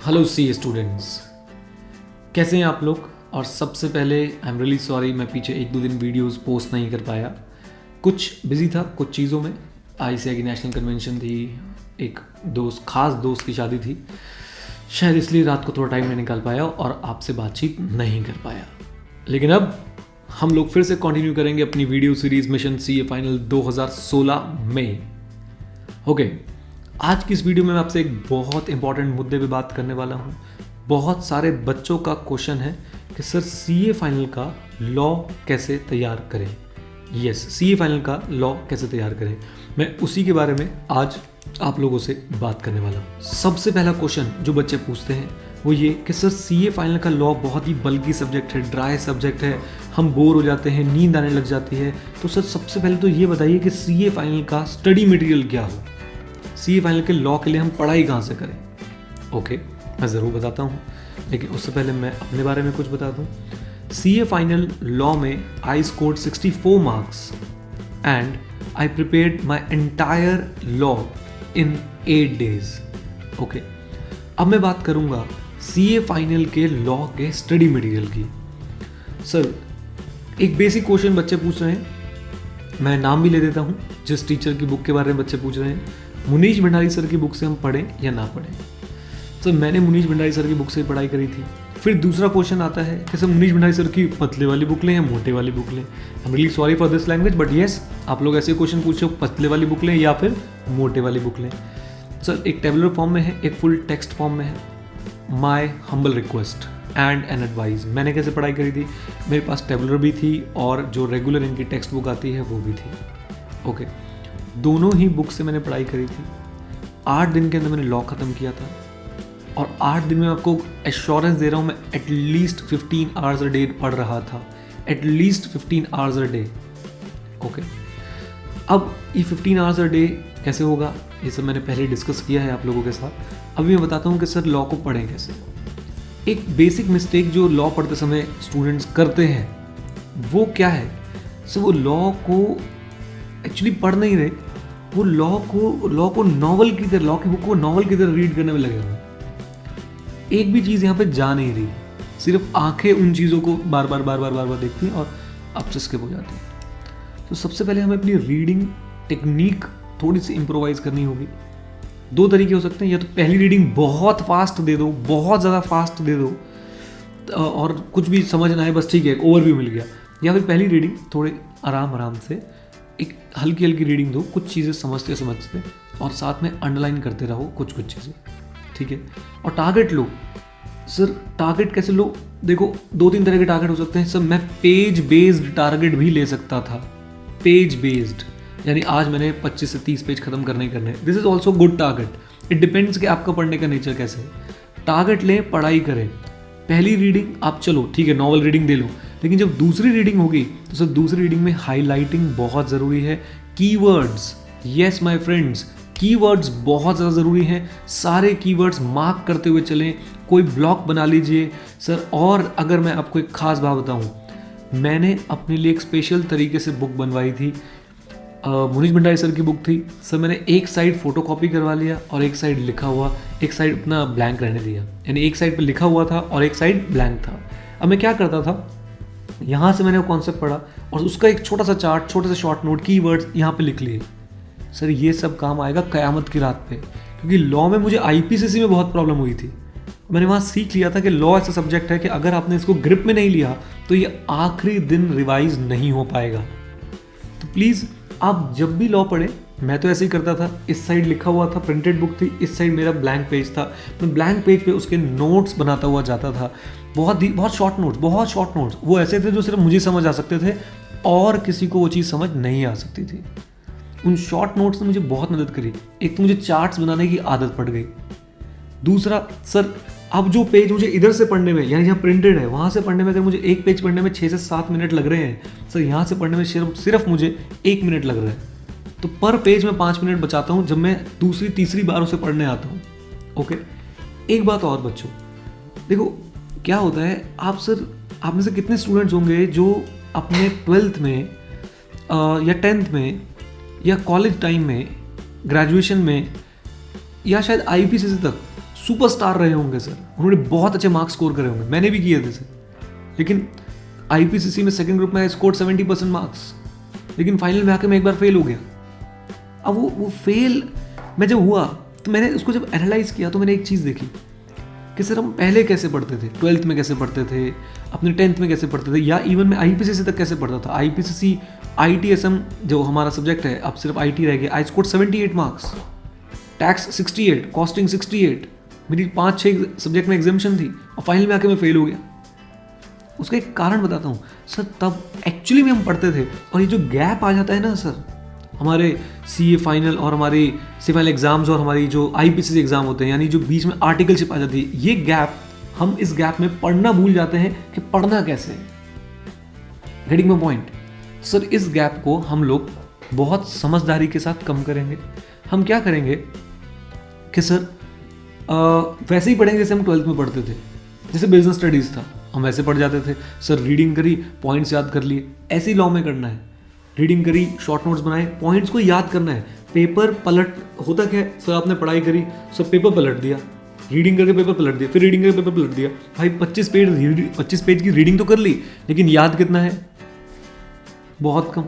Hello सी students, कैसे हैं आप लोग। और सबसे पहले आई एम रियली सॉरी, मैं पीछे 1-2 दिन वीडियोस पोस्ट नहीं कर पाया, कुछ बिजी था कुछ चीज़ों में। आईसीआई की नेशनल कन्वेंशन थी, एक खास दोस्त की शादी थी, शायद इसलिए रात को थोड़ा टाइम नहीं निकाल पाया और आपसे बातचीत नहीं कर पाया। लेकिन अब हम लोग फिर से कंटिन्यू करेंगे अपनी video series mission CA final 2016 में। ओके, आज की इस वीडियो में मैं आपसे एक बहुत इंपॉर्टेंट मुद्दे पे बात करने वाला हूँ। बहुत सारे बच्चों का क्वेश्चन है कि सर सीए फाइनल का लॉ कैसे तैयार करें। यस, सीए फाइनल का लॉ कैसे तैयार करें, मैं उसी के बारे में आज आप लोगों से बात करने वाला हूँ। सबसे पहला क्वेश्चन जो बच्चे पूछते हैं वो ये कि सर सीए फाइनल का लॉ बहुत ही बल्कि सब्जेक्ट है, ड्राई सब्जेक्ट है, हम बोर हो जाते हैं, नींद आने लग जाती है। तो सर सबसे पहले तो ये बताइए कि सीए फाइनल का स्टडी मटेरियल क्या हो, सीए फाइनल के लॉ के लिए हम पढ़ाई कहाँ से करें। ओके, मैं ज़रूर बताता हूँ, लेकिन उससे पहले मैं अपने बारे में कुछ बता दूँ। सीए फाइनल लॉ में I scored 64 marks and I prepared my entire law in 8 days। Okay, अब मैं बात करूँगा सीए फाइनल के लॉ के स्टडी मटेरियल की। सर एक बेसिक क्वेश्चन बच्चे पूछ रहे हैं, मैं नाम भी ले देता हूँ जिस टीचर की बुक के बारे में बच्चे पूछ रहे हैं। मुनीश भंडारी सर की बुक से हम पढ़ें या ना पढ़ें। सर मैंने मुनीश भंडारी सर की बुक से पढ़ाई करी थी। फिर दूसरा क्वेश्चन आता है कि सर मुनीश भंडारी सर की पतले वाली बुक लें या मोटे वाली बुक लें। I am really sorry for this language, but yes, आप लोग ऐसे क्वेश्चन पूछो पतले वाली बुक लें या फिर मोटे वाली बुक लें। सर एक टेबुलर फॉर्म में है, एक फुल टेक्स्ट फॉर्म में है। My humble request and an advice, मैंने कैसे पढ़ाई करी थी, मेरे पास टेबुलर भी थी और जो रेगुलर इनकी टेक्स्ट बुक आती है वो भी थी। ओके, दोनों ही बुक से मैंने पढ़ाई करी थी। 8 दिन के अंदर मैंने लॉ ख़त्म किया था और 8 दिन में आपको एश्योरेंस दे रहा हूँ, मैं एटलीस्ट 15 आवर्स अ डे पढ़ रहा था, at least 15 hours a day. Okay, अब ये 15 आवर्स अ डे कैसे होगा, ये सब मैंने पहले डिस्कस किया है आप लोगों के साथ। अभी मैं बताता हूँ कि सर लॉ को पढ़ें कैसे। एक बेसिक मिस्टेक जो लॉ पढ़ते समय स्टूडेंट्स करते हैं वो क्या है, सर वो लॉ को एक्चुअली पढ़ नहीं रहे, वो लॉ को नॉवल की तरह, लॉ की बुक को नॉवल की तरह रीड करने में लगे हुए। एक भी चीज़ यहाँ पे जा नहीं रही, सिर्फ आंखें उन चीज़ों को बार बार देखती हैं और अब से स्किप हो जाती हैं। तो सबसे पहले हमें अपनी रीडिंग टेक्निक थोड़ी सी इम्प्रोवाइज़ करनी होगी। 2 तरीके हो सकते हैं, या तो पहली रीडिंग बहुत फास्ट दे दो, बहुत ज़्यादा फास्ट दे दो और कुछ भी समझ ना आए बस ठीक है ओवरव्यू मिल गया, या फिर पहली रीडिंग थोड़े आराम से एक हल्की रीडिंग दो, कुछ चीज़ें समझते और साथ में अंडरलाइन करते रहो कुछ चीज़ें, ठीक है। और टारगेट लो। सर टारगेट कैसे लो, देखो 2-3 तरह के टारगेट हो सकते हैं। सर मैं पेज बेस्ड टारगेट भी ले सकता था, पेज बेस्ड, यानी आज मैंने 25 से 30 पेज खत्म करने ही करने। This is also good target, it depends कि आपका पढ़ने का नेचर कैसे है। टारगेट लें, पढ़ाई करें। पहली रीडिंग आप चलो ठीक है नॉवल रीडिंग दे लो, लेकिन जब दूसरी रीडिंग होगी तो सर दूसरी रीडिंग में हाईलाइटिंग बहुत ज़रूरी है। Keywords, yes my friends, keywords बहुत ज़्यादा ज़रूरी हैं। सारे कीवर्ड्स मार्क करते हुए चलें, कोई ब्लॉक बना लीजिए सर। और अगर मैं आपको एक खास बात बताऊं, मैंने अपने लिए एक स्पेशल तरीके से बुक बनवाई थी। मुनीश भंडारी सर की बुक थी सर, मैंने एक साइड फोटोकॉपी करवा लिया और एक साइड लिखा हुआ, एक साइड अपना ब्लैंक रहने दिया, यानी एक साइड पे लिखा हुआ था और एक साइड ब्लैंक था। अब मैं क्या करता था, यहाँ से मैंने वो कॉन्सेप्ट पढ़ा और उसका एक छोटा सा चार्ट, छोटे से शॉर्ट नोट, कीवर्ड्स यहाँ पे लिख लिए। सर ये सब काम आएगा क़यामत की रात पे, क्योंकि लॉ में मुझे आईपीसीसी में बहुत प्रॉब्लम हुई थी। मैंने वहाँ सीख लिया था कि लॉ ऐसा सब्जेक्ट है कि अगर आपने इसको ग्रिप में नहीं लिया तो ये आखिरी दिन रिवाइज नहीं हो पाएगा। तो प्लीज़ आप जब भी लॉ पढ़ें, मैं तो ऐसे ही करता था, इस साइड लिखा हुआ था, प्रिंटेड बुक थी, इस साइड मेरा ब्लैंक पेज था, मैं ब्लैंक पेज पे उसके नोट्स बनाता हुआ जाता था। बहुत शॉर्ट नोट्स, वो ऐसे थे जो सिर्फ मुझे समझ आ सकते थे और किसी को वो चीज़ समझ नहीं आ सकती थी। उन शॉर्ट नोट्स ने मुझे बहुत मदद करी। एक तो मुझे चार्ट्स बनाने की आदत पड़ गई, दूसरा सर अब जो पेज मुझे इधर से पढ़ने में, यानी जहाँ प्रिंटेड है वहाँ से पढ़ने में अगर मुझे एक पेज पढ़ने में 6 से 7 मिनट लग रहे हैं, सर यहाँ से पढ़ने में सिर्फ मुझे 1 मिनट लग रहा है। तो पर पेज में 5 मिनट बचाता हूँ जब मैं दूसरी तीसरी बार उसे पढ़ने आता हूँ। ओके, एक बात और बच्चों, देखो क्या होता है, आप में से कितने स्टूडेंट्स होंगे जो अपने 12th में या 10th में या कॉलेज टाइम में ग्रेजुएशन में या शायद आईपीसीसी तक सुपरस्टार रहे होंगे सर, उन्होंने बहुत अच्छे मार्क्स स्कोर करे होंगे, मैंने भी किए थे सर। लेकिन आईपीसीसी में सेकंड ग्रुप में आई स्कोर 70% मार्क्स, लेकिन फाइनल में आके मैं एक बार फेल हो गया। अब वो फेल मैं जब हुआ तो मैंने उसको जब एनालाइज किया तो मैंने एक चीज़ देखी कि सर हम पहले कैसे पढ़ते थे, 12th में कैसे पढ़ते थे, अपने 10th में कैसे पढ़ते थे, या इवन मैं आईपीसीसी तक कैसे पढ़ता था। आईपीसीसी आईटीएसएम जो हमारा सब्जेक्ट है, अब सिर्फ आईटी रह गया, I score 78 marks, tax 68, costing 68, मेरी 5-6 सब्जेक्ट में एग्जामिशन थी और फाइनल में आके मैं फेल हो गया। उसका एक कारण बताता हूँ सर, तब एक्चुअली में हम पढ़ते थे और ये जो गैप आ जाता है ना सर, हमारे सीए फाइनल और हमारे सी फाइनल एग्जाम्स और हमारी जो आईपीसीसी एग्जाम होते हैं, यानी जो बीच में आर्टिकलशिप आ जाती है, ये गैप, हम इस गैप में पढ़ना भूल जाते हैं कि पढ़ना कैसे है। गेटिंग माय पॉइंट सर, इस गैप को हम लोग बहुत समझदारी के साथ कम करेंगे। हम क्या करेंगे कि सर वैसे ही पढ़ेंगे जैसे हम 12th में पढ़ते थे, जैसे बिजनेस स्टडीज़ था हम वैसे पढ़ जाते थे सर, रीडिंग करी, पॉइंट्स याद कर लिए। ऐसे ही लॉ में करना है, रीडिंग करी, शॉर्ट नोट्स बनाए, पॉइंट्स को याद करना है। पेपर पलट होता क्या है सर, आपने पढ़ाई करी, सब पेपर पलट दिया, रीडिंग करके पेपर पलट दिया, फिर रीडिंग करके पेपर पलट दिया। भाई 25 पेज की रीडिंग तो कर ली, लेकिन याद कितना है, बहुत कम।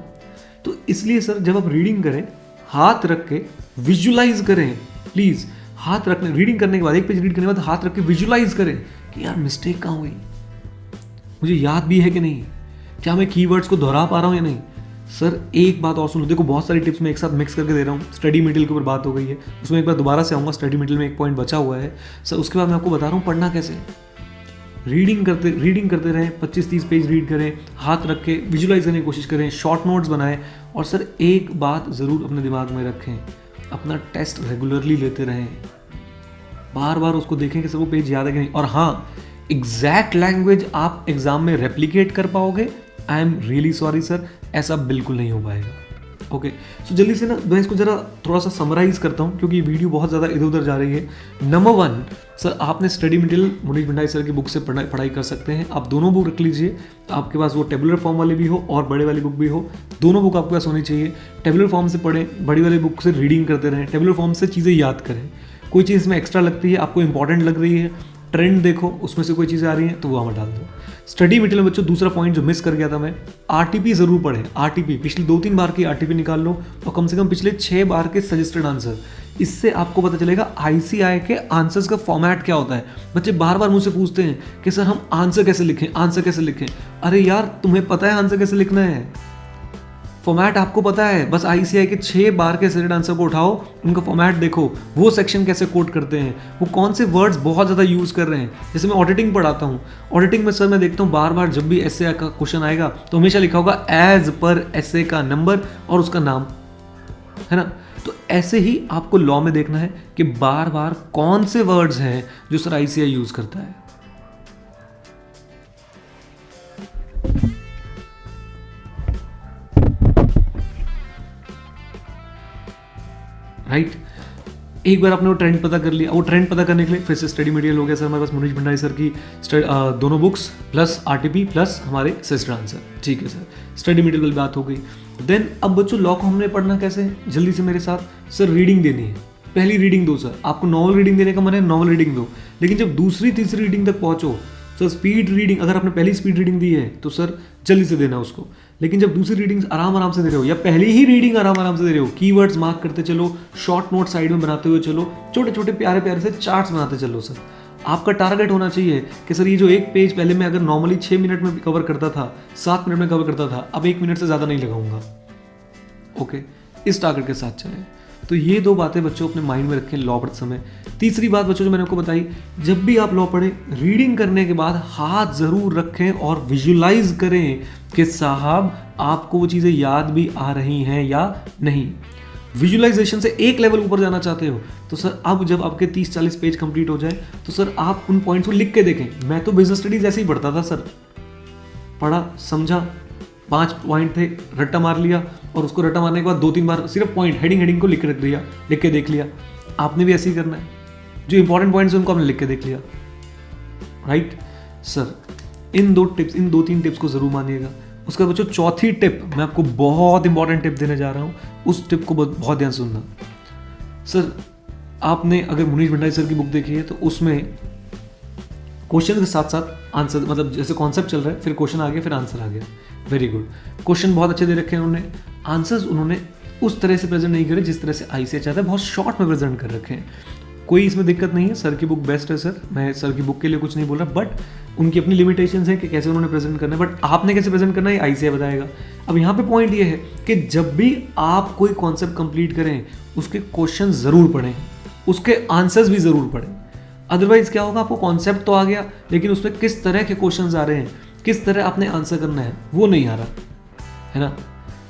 तो इसलिए सर जब आप रीडिंग करें, हाथ रख के विजुलाइज करें, प्लीज़ हाथ रखने, रीडिंग करने के बाद, एक पेज रीड करने के बाद हाथ रख के विजुलाइज करें कि यार मिस्टेक कहाँ हुई, मुझे याद भी है कि नहीं, क्या मैं कीवर्ड्स को दोहरा पा रहा हूँ या नहीं। सर एक बात और सुनो, देखो बहुत सारी टिप्स मैं एक साथ मिक्स करके दे रहा हूँ। स्टडी मटेरियल के ऊपर बात हो गई है, उसमें एक बार दोबारा से आऊँगा, स्टडी मटेरियल में एक पॉइंट बचा हुआ है सर। उसके बाद मैं आपको बता रहा हूँ पढ़ना कैसे। रीडिंग करते रहें, 25-30 पेज रीड करें, हाथ रख के विजुलाइज करने की कोशिश करें, शॉर्ट नोट्स बनाएं। और सर एक बात ज़रूर अपने दिमाग में रखें, अपना टेस्ट रेगुलरली लेते रहें, बार बार उसको देखें कि सब वो पेज याद है कि नहीं। और हाँ, एग्जैक्ट लैंग्वेज आप एग्जाम में रेप्लिकेट कर पाओगे, I am really sorry sir, ऐसा बिल्कुल नहीं हो पाएगा। ओके, सो जल्दी से ना मैं इसको जरा थोड़ा सा समराइज करता हूँ, क्योंकि वीडियो बहुत ज़्यादा इधर उधर जा रही है। नंबर 1 सर, आपने study material Munish Bhandari sir की बुक से पढ़ाई कर सकते हैं। आप दोनों बुक रख लीजिए, आपके पास वो टेबुलर फॉर्म वाली भी हो और बड़े वाली बुक भी हो, दोनों बुक आपके पास होनी चाहिए। टेबुलर फॉर्म से पढ़ें, बड़ी वाली बुक से रीडिंग करते रहें, टेबुलर फॉर्म से चीज़ें याद करें। कोई चीज़ में एक्स्ट्रा लगती है, आपको इंपॉर्टेंट लग रही है, ट्रेंड देखो, उसमें से कोई चीज़ें आ रही हैं तो वो हमें डाल दो। स्टडी मटेरियल में बच्चों दूसरा पॉइंट जो मिस कर गया था मैं, आरटीपी जरूर पढ़ें। आरटीपी पिछली 2-3 बार की आरटीपी निकाल लो और कम से कम पिछले 6 बार के सजेस्टेड आंसर, इससे आपको पता चलेगा आईसीआई के आंसर्स का फॉर्मेट क्या होता है। बच्चे बार बार मुझसे पूछते हैं कि सर हम आंसर कैसे लिखें। अरे यार तुम्हें पता है आंसर कैसे लिखना है, फॉर्मेट आपको पता है, बस आईसीआई के 6 बार के सजेस्टेड आंसर को उठाओ, उनका फॉर्मेट देखो, वो सेक्शन कैसे कोड करते हैं, वो कौन से वर्ड्स बहुत ज़्यादा यूज़ कर रहे हैं। जैसे मैं ऑडिटिंग पढ़ाता हूँ, ऑडिटिंग में सर मैं देखता हूँ बार बार जब भी एसए का क्वेश्चन आएगा तो हमेशा लिखा होगा एज पर एसए का नंबर और उसका नाम, है ना। तो ऐसे ही आपको लॉ में देखना है कि बार बार कौन से वर्ड्स हैं जो सर आईसीआई यूज़ करता है। राइट, एक बार आपने वो ट्रेंड पता कर लिया, वो ट्रेंड पता करने के लिए फिर से स्टडी मटेरियल हो गया सर हमारे पास मुनीश भंडारी सर की दोनों बुक्स प्लस आरटीपी प्लस हमारे सजेस्टेड आंसर। ठीक है सर, स्टडी मटेरियल वाली बात हो गई। देन अब बच्चों लॉ को हमने पढ़ना कैसे है, जल्दी से मेरे साथ। सर रीडिंग देनी है, पहली रीडिंग दो सर, आपको नॉवल रीडिंग देने का मन है नॉवल रीडिंग दो, लेकिन जब दूसरी तीसरी रीडिंग तक पहुंचो सर स्पीड रीडिंग, अगर आपने पहली स्पीड रीडिंग दी है तो सर जल्दी से देना उसको। लेकिन जब दूसरी रीडिंग आराम से दे रहे हो या पहली ही रीडिंग आराम से दे रहे हो, कीवर्ड्स मार्क करते चलो, शॉर्ट नोट साइड में बनाते हुए चलो, छोटे छोटे प्यारे प्यारे से चार्ट्स बनाते चलो सर। आपका टारगेट होना चाहिए कि सर ये जो एक पेज पहले मैं अगर नॉर्मली 6 मिनट में कवर करता था, 7 मिनट में कवर करता था, अब 1 मिनट से ज़्यादा नहीं लगाऊंगा। ओके, इस टारगेट के साथ चलें। तो ये 2 बातें बच्चों अपने माइंड में रखें लॉ पढ़ते समय। तीसरी बात बच्चों जो मैंने आपको बताई, जब भी आप लॉ पढ़ें, रीडिंग करने के बाद हाथ ज़रूर रखें और विजुलाइज करें कि साहब आपको वो चीज़ें याद भी आ रही हैं या नहीं। विजुलाइजेशन से एक लेवल ऊपर जाना चाहते हो तो सर अब जब आपके 30-40 पेज कंप्लीट हो जाए तो सर आप उन पॉइंट्स को लिख के देखें। मैं तो बिजनेस स्टडीज ऐसे ही पढ़ता था सर, पढ़ा समझा, 5 पॉइंट थे, रट्टा मार लिया और उसको रट्टा मारने के बाद 2-3 बार सिर्फ पॉइंट हेडिंग को लिख के रख दिया, लिख के देख लिया। आपने भी ऐसे ही करना है, जो इंपॉर्टेंट पॉइंट्स हैं उनको आपने लिख के देख लिया। राइट सर, इन 2-3 टिप्स को जरूर मानिएगा। उसके बाद बच्चों चौथी टिप, मैं आपको बहुत इंपॉर्टेंट टिप देने जा रहा हूँ, उस टिप को बहुत ध्यान से सुनना। सर आपने अगर मुनीश भंडारी सर की बुक देखी है तो उसमें क्वेश्चन के साथ साथ आंसर, मतलब जैसे कॉन्सेप्ट चल रहा है फिर क्वेश्चन आ गया फिर आंसर आ गया, वेरी गुड। क्वेश्चन बहुत अच्छे दे रखे हैं उन्होंने, आंसर्स उन्होंने उस तरह से प्रेजेंट नहीं करे जिस तरह से ICA चाहता है, बहुत शॉर्ट में प्रेजेंट कर रखे हैं। कोई इसमें दिक्कत नहीं है, सर की बुक बेस्ट है सर, मैं सर की बुक के लिए कुछ नहीं बोल रहा, बट उनकी अपनी लिमिटेशंस है कि कैसे उन्होंने प्रेजेंट करना है, बट आपने कैसे प्रेजेंट करना है ICA बताएगा। अब यहाँ पे पॉइंट ये है कि जब भी आप कोई कॉन्सेप्ट कंप्लीट करें उसके क्वेश्चन ज़रूर पढ़ें, उसके आंसर्स भी ज़रूर पढ़ें। अदरवाइज क्या होगा, आपको कॉन्सेप्ट तो आ गया लेकिन उसमें किस तरह के क्वेश्चंस आ रहे हैं, किस तरह आपने आंसर करना है वो नहीं आ रहा है ना।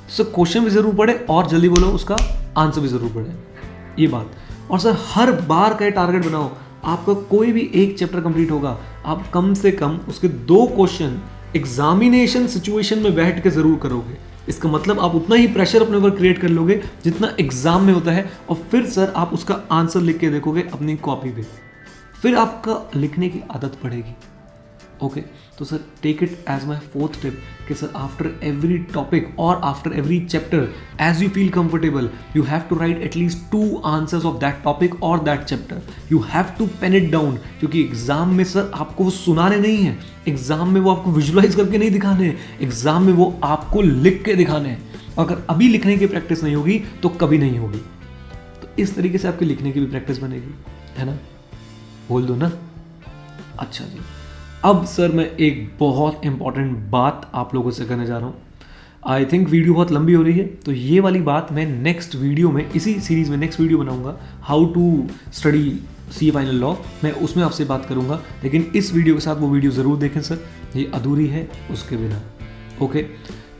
सो क्वेश्चन भी ज़रूर पढ़े और जल्दी बोलो उसका आंसर भी ज़रूर पढ़े, ये बात। और सर हर बार का टारगेट बनाओ, आपका कोई भी एक चैप्टर कंप्लीट होगा, आप कम से कम उसके 2 क्वेश्चन एग्जामिनेशन सिचुएशन में बैठ के ज़रूर करोगे। इसका मतलब आप उतना ही प्रेशर अपने ऊपर क्रिएट कर लोगे जितना एग्जाम में होता है, और फिर सर आप उसका आंसर लिख के देखोगे अपनी कॉपी पे, फिर आपका लिखने की आदत पड़ेगी। ओके, तो sir take it as my 4th tip कि सर आफ्टर एवरी टॉपिक और after every chapter as you feel comfortable you have to write at least 2 answers of that topic और that chapter. You have to pen it down, क्योंकि exam में sir आपको वो सुनाने नहीं है, एग्जाम में वो आपको विजुलाइज करके नहीं दिखाने हैं, एग्जाम में वो आपको लिख के दिखाने हैं। अगर अभी लिखने की प्रैक्टिस नहीं होगी तो कभी नहीं होगी। तो इस तरीके से आपकी लिखने की भी प्रैक्टिस बनेगी, है ना, बोल दो ना। अच्छा जी, अब सर मैं एक बहुत इंपॉर्टेंट बात आप लोगों से करने जा रहा हूँ। आई थिंक वीडियो बहुत लंबी हो रही है, तो ये वाली बात मैं नेक्स्ट वीडियो में, इसी सीरीज़ में नेक्स्ट वीडियो बनाऊंगा, how to study CA final law, मैं उसमें आपसे बात करूंगा। लेकिन इस वीडियो के साथ वो वीडियो ज़रूर देखें सर, ये अधूरी है उसके बिना। Okay,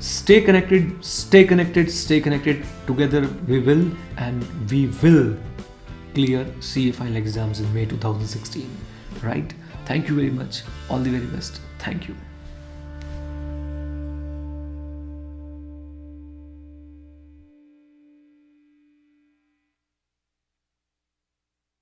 stay connected, stay connected, stay connected, together we will and we will clear CA final exams in May 2016, right? Thank you very much. All the very best. Thank you.